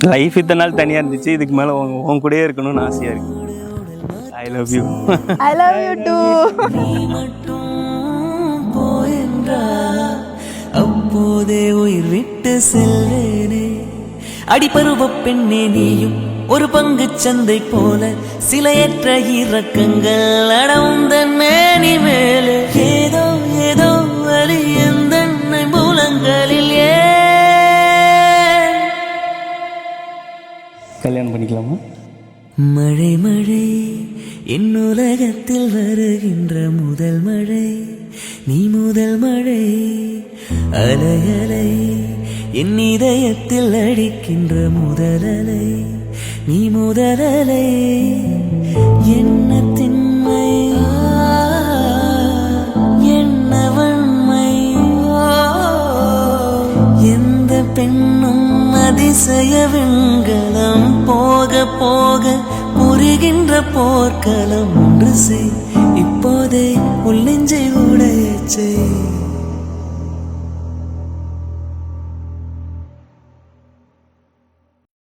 Life இத்தனை நாள் தனியாக இருந்துச்சு, இதுக்கு மேலே உன் கூடயே இருக்கணும்னு ஆசையாக இருக்கு. I love you. I love you too. அப்போதே உயிர் விட்டு செல்வேனே. அடிபருவ பெண்ணே நீயும் ஒரு பங்கு சந்தை போல, சிலையற்ற இறக்கங்கள் அடவுந்தன் மேனி மேலே. ஏதோ ஏதோ வலி எந்தன்னை மூலங்களில். கல்யாணம் பண்ணிக்கலாமா? மழை மழை என் உலகத்தில் வருகின்ற முதல் மழை, நீ முதல் மழை. அலை அலை என் இதயத்தில் அடிக்கின்ற முதல் அலை, நீ முதல் அலை. என்ன திண்மை என்ன வன்மை, எந்த பெண்ணும் அதிசய வெண்கலம். போக போக புரிகின்ற போர்க்களம். ஒன்று செய் இப்போதே உள்ளெஞ்சை உடையச் செய்.